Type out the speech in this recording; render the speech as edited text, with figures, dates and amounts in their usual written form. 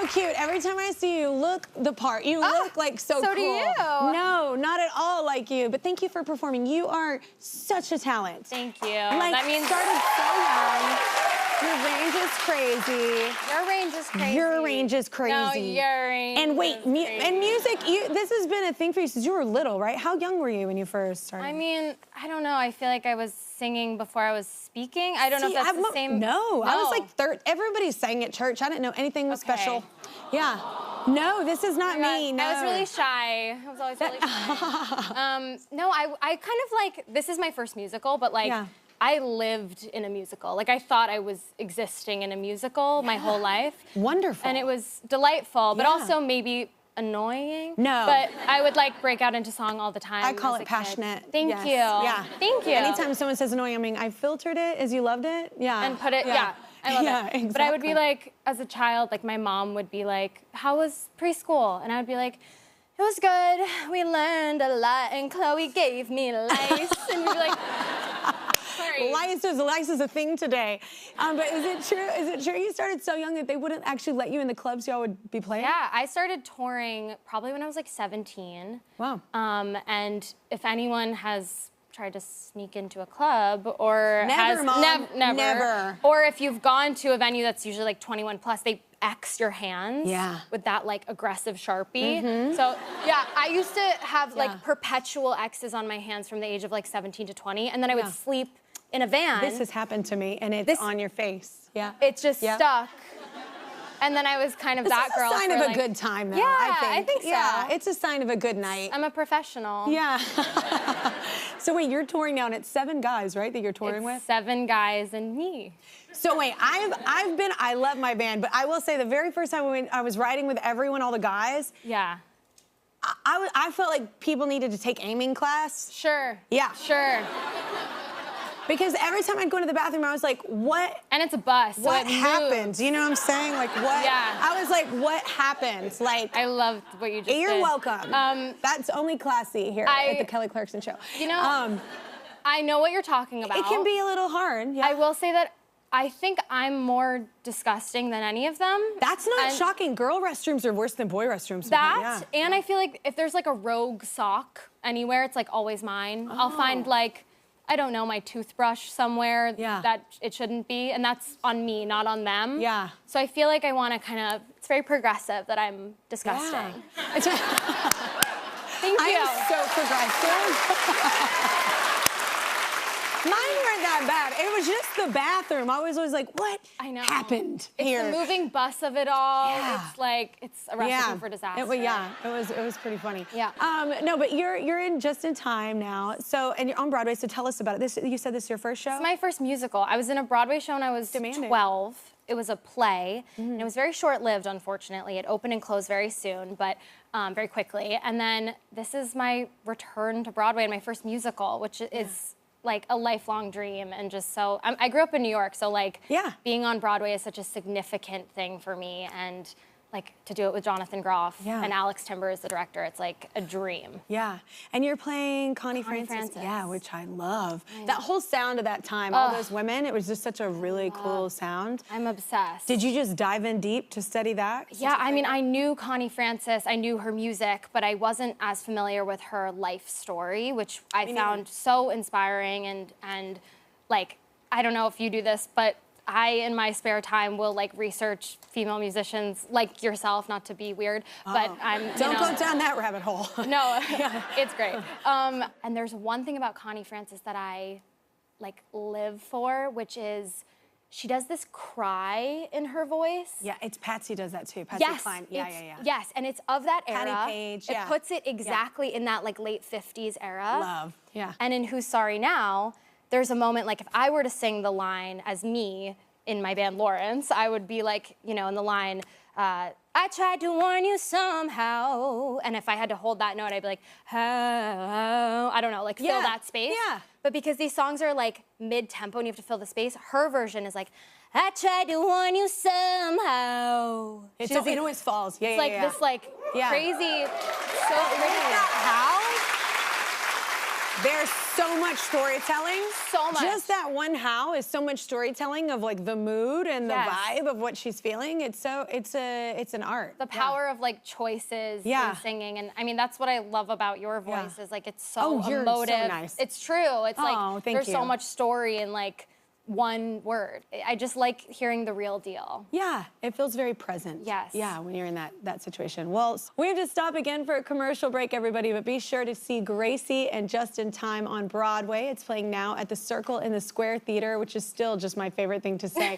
cute. Every time I see you, look the part. You look like so cool. So do you. No, not at all like you. But thank you for performing. You are such a talent. Thank you. Like, that means started so young. Your range is crazy. Your range is crazy. Your range is crazy. No, your range And wait, is crazy. and music, this has been a thing for you since you were little, right? How young were you when you first started? I mean, I don't know. I feel like I was singing before I was speaking. I don't know if that's the same. No, I was like everybody sang at church. I didn't know anything was special. Yeah. No, this is not me. No. I was really shy. I was always really shy. No, I kind of like, this is my first musical, but like, I lived in a musical. Like, I thought I was existing in a musical my whole life. Wonderful. And it was delightful, but also maybe annoying. No. But I would like break out into song all the time. I call it passionate. Thank you. Yeah. Thank you. Anytime someone says annoying, I mean, I filtered it as you loved it. Yeah. And put it, I love it. Exactly. But I would be like, as a child, like my mom would be like, how was preschool? And I would be like, it was good. We learned a lot and Chloe gave me lice. And we'd be like, sorry. Lice is a thing today. But is it true you started so young that they wouldn't actually let you in the clubs y'all would be playing? Yeah, I started touring probably when I was like 17. Wow. And if anyone has tried to sneak into a club or never. Or if you've gone to a venue that's usually like 21 plus, they X your hands with that like aggressive Sharpie. So yeah, I used to have like perpetual X's on my hands from the age of like 17 to 20, and then I would sleep in a van. This has happened to me, and it's on your face. Yeah. It just stuck. And then I was kind of that girl. It's a sign of a good time, though, yeah, I think. so. Yeah, it's a sign of a good night. I'm a professional. Yeah. So wait, you're touring now, and it's 7 guys, right, that you're touring with? 7 guys and me. So wait, I love my band, but I will say the very first time when I was riding with everyone, all the guys. Yeah. I felt like people needed to take aiming class. Sure. Yeah. Sure. Because every time I'd go into the bathroom, I was like, what? And it's a bus. What so happened? You know what I'm saying? Like, what? Yeah. I was like, what happened? Like, I loved what you just did. You're welcome. That's only classy here at the Kelly Clarkson Show. You know, I know what you're talking about. It can be a little hard. Yeah. I will say that I think I'm more disgusting than any of them. That's not shocking. Girl restrooms are worse than boy restrooms. And I feel like if there's like a rogue sock anywhere, it's like always mine. I'll find like, I don't know, my toothbrush somewhere that it shouldn't be, and that's on me, not on them. Yeah. So I feel like I want to kind of, it's very progressive that I'm disgusting. Yeah. Thank you. I am so progressive. Mine weren't that bad. It was just the bathroom. I was always like, what happened here? It's the moving bus of it all. Yeah. It's like, it's a recipe for disaster. It was pretty funny. Yeah. No, but you're in Just in Time now. So, and you're on Broadway, so tell us about it. You said this is your first show? It's my first musical. I was in a Broadway show when I was 12. It was a play, and it was very short-lived, unfortunately. It opened and closed very soon, but very quickly. And then this is my return to Broadway and my first musical, which is like a lifelong dream, and just so, I grew up in New York, so like being on Broadway is such a significant thing for me, and like to do it with Jonathan Groff and Alex Timber is the director, it's like a dream. Yeah, and you're playing Connie Frances. Yeah, which I love. That whole sound of that time, all those women, it was just such a really cool sound. I'm obsessed. Did you just dive in deep to study that? Yeah, I mean, I knew Connie Frances, I knew her music, but I wasn't as familiar with her life story, which I found so inspiring, and like, I don't know if you do this, but I, in my spare time, will like research female musicians like yourself, not to be weird, but Don't go down that rabbit hole. No, it's great. And there's one thing about Connie Frances that I like live for, which is she does this cry in her voice. Yeah, it's Patsy does that too. Patsy Cline. Yes, and it's of that era. Patty Page. It puts it exactly in that like late 50s era. Love. Yeah. And in Who's Sorry Now, there's a moment, like if I were to sing the line as me in my band Lawrence, I would be like, you know, in the line, I tried to warn you somehow. And if I had to hold that note, I'd be like, oh, I don't know, like fill that space. Yeah. But because these songs are like mid-tempo and you have to fill the space, her version is like, I tried to warn you somehow. It always falls. Yeah, it's like this like crazy, so How? There's so much storytelling. So much. Just that one how is so much storytelling of like the mood and the vibe of what she's feeling. It's an art. The power of like choices in singing, and I mean that's what I love about your voice is like it's so emotive. So nice. It's true. It's like there's you. so much story in like one word. I just like hearing the real deal. Yeah, it feels very present. Yes. Yeah, when you're in that situation. Well, we have to stop again for a commercial break, everybody, but be sure to see Gracie and Just in Time on Broadway. It's playing now at the Circle in the Square Theater, which is still just my favorite thing to say.